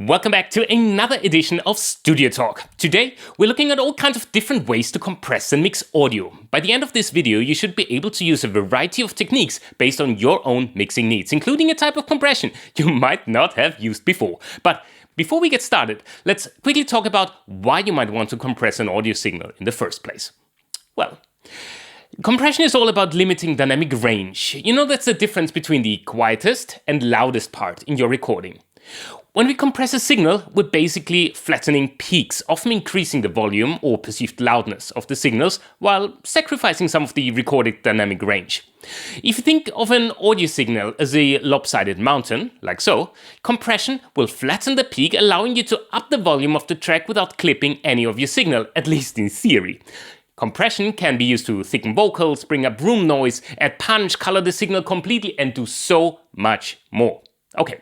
Welcome back to another edition of Studio Talk. Today, we're looking at all kinds of different ways to compress and mix audio. By the end of this video, you should be able to use a variety of techniques based on your own mixing needs, including a type of compression you might not have used before. But before we get started, let's quickly talk about why you might want to compress an audio signal in the first place. Well, compression is all about limiting dynamic range. You know, that's the difference between the quietest and loudest part in your recording. When we compress a signal, we're basically flattening peaks, often increasing the volume or perceived loudness of the signals while sacrificing some of the recorded dynamic range. If you think of an audio signal as a lopsided mountain, like so, compression will flatten the peak, allowing you to up the volume of the track without clipping any of your signal, at least in theory. Compression can be used to thicken vocals, bring up room noise, add punch, color the signal completely, and do so much more. Okay,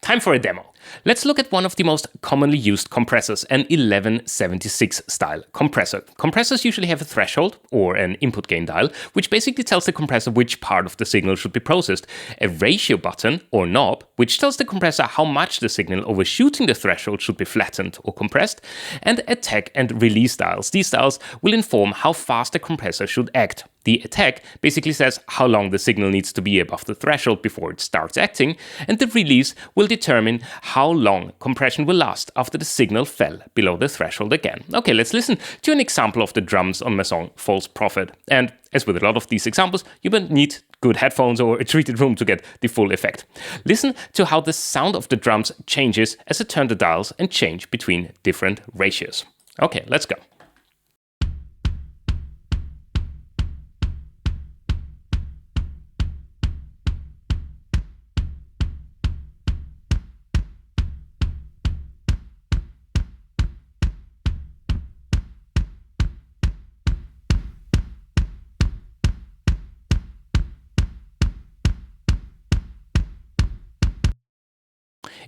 time for a demo. Let's look at one of the most commonly used compressors, an 1176 style compressor. Compressors usually have a threshold, or an input gain dial, which basically tells the compressor which part of the signal should be processed, a ratio button, or knob, which tells the compressor how much the signal overshooting the threshold should be flattened or compressed, and attack and release dials. These dials will inform how fast the compressor should act. The attack basically says how long the signal needs to be above the threshold before it starts acting, and the release will determine how long compression will last after the signal fell below the threshold again. Okay, let's listen to an example of the drums on my song False Prophet. And as with a lot of these examples, you will need good headphones or a treated room to get the full effect. Listen to how the sound of the drums changes as I turn the dials and change between different ratios. Okay, let's go.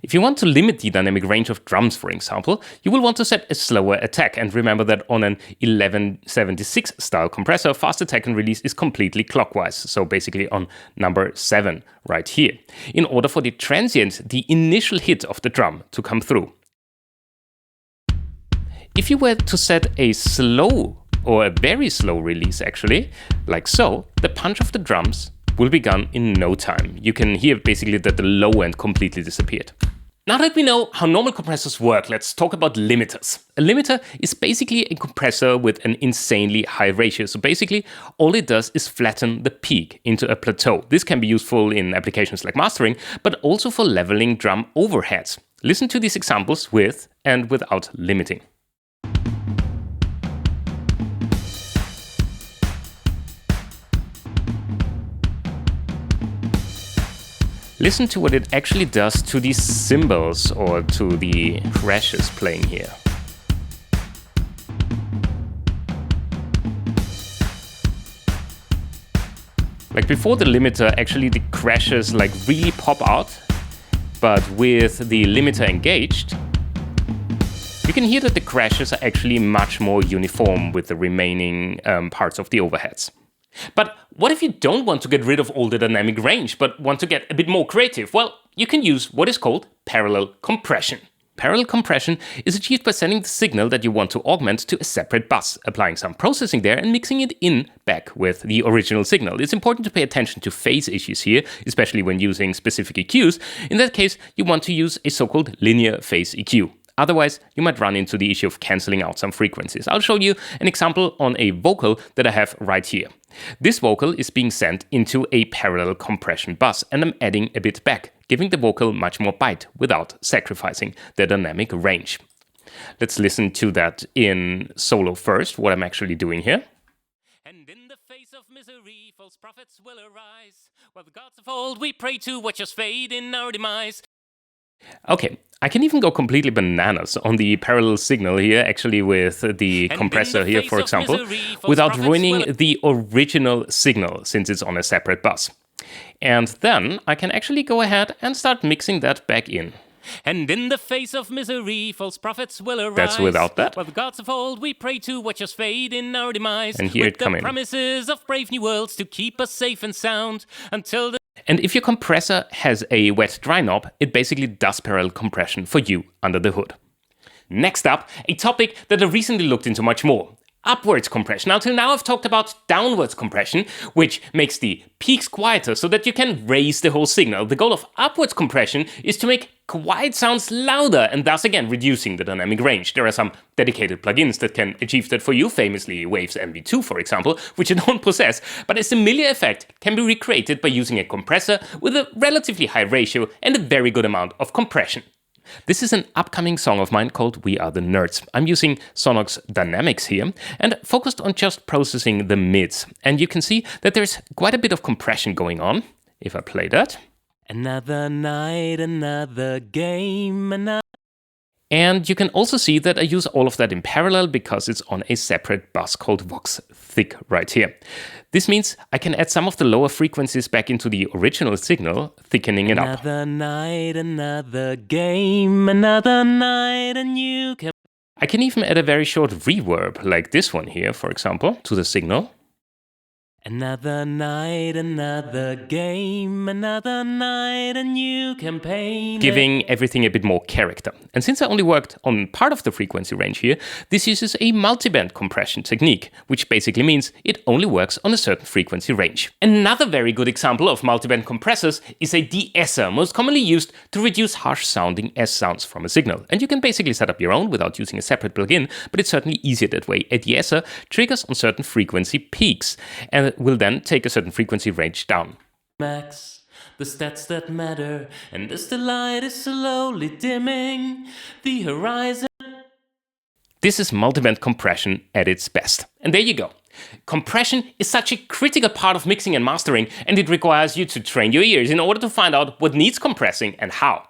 If you want to limit the dynamic range of drums, for example, you will want to set a slower attack, and remember that on an 1176 style compressor, fast attack and release is completely clockwise, so basically on number 7 right here, in order for the transient, the initial hit of the drum, to come through. If you were to set a slow or a very slow release actually, like so, the punch of the drums will be gone in no time. You can hear basically that the low end completely disappeared. Now that we know how normal compressors work, let's talk about limiters. A limiter is basically a compressor with an insanely high ratio. So basically, all it does is flatten the peak into a plateau. This can be useful in applications like mastering, but also for leveling drum overheads. Listen to these examples with and without limiting. Listen to what it actually does to these cymbals or to the crashes playing here. Like before the limiter, actually the crashes like really pop out, but with the limiter engaged, you can hear that the crashes are actually much more uniform with the remaining parts of the overheads. But what if you don't want to get rid of all the dynamic range, but want to get a bit more creative? Well, you can use what is called parallel compression. Parallel compression is achieved by sending the signal that you want to augment to a separate bus, applying some processing there and mixing it in back with the original signal. It's important to pay attention to phase issues here, especially when using specific EQs. In that case, you want to use a so-called linear phase EQ. Otherwise, you might run into the issue of cancelling out some frequencies. I'll show you an example on a vocal that I have right here. This vocal is being sent into a parallel compression bus, and I'm adding a bit back, giving the vocal much more bite without sacrificing the dynamic range. Let's listen to that in solo first, what I'm actually doing here. And in the face of misery, false prophets will arise. While the gods of old we pray to, watch us fade in our demise. Okay, I can even go completely bananas on the parallel signal here, actually with the compressor here, for example, without ruining the original signal since it's on a separate bus. And then I can actually go ahead and start mixing that back in. And in the face of misery, false prophets will arise. That's without that. While the gods of old we pray to, watch us fade in our demise. And here it comes in. Promises of brave new worlds to keep us safe and sound until the... And if your compressor has a wet-dry knob, it basically does parallel compression for you under the hood. Next up, a topic that I recently looked into much more. Upwards compression. Now, till now I've talked about downwards compression, which makes the peaks quieter so that you can raise the whole signal. The goal of upwards compression is to make quiet sounds louder and thus again reducing the dynamic range. There are some dedicated plugins that can achieve that for you, famously Waves MV2 for example, which I don't possess, but a similar effect can be recreated by using a compressor with a relatively high ratio and a very good amount of compression. This is an upcoming song of mine called We Are the Nerds. I'm using Sonox Dynamics here and focused on just processing the mids. And you can see that there's quite a bit of compression going on. If I play that. Another night, another game, another... And you can also see that I use all of that in parallel because it's on a separate bus called Vox Thick right here. This means I can add some of the lower frequencies back into the original signal, thickening it up. Another night, another game, another night, and you can... I can even add a very short reverb, like this one here, for example, to the signal. Another night, another game, another night, and you can paint giving everything a bit more character. And since I only worked on part of the frequency range here, this uses a multiband compression technique, which basically means it only works on a certain frequency range. Another very good example of multiband compressors is a de-esser, most commonly used to reduce harsh sounding S sounds from a signal. And you can basically set up your own without using a separate plugin, but it's certainly easier that way. A de-esser triggers on certain frequency peaks, and will then take a certain frequency range down. Max, the stats that matter, and as the light is slowly dimming, the horizon. This is multiband compression at its best. And there you go. Compression is such a critical part of mixing and mastering, and it requires you to train your ears in order to find out what needs compressing and how.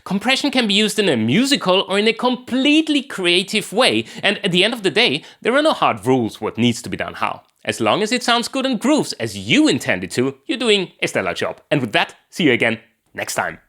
Compression can be used in a musical or in a completely creative way, and at the end of the day, there are no hard rules what needs to be done how. As long as it sounds good and grooves as you intended to, you're doing a stellar job. And with that, see you again next time.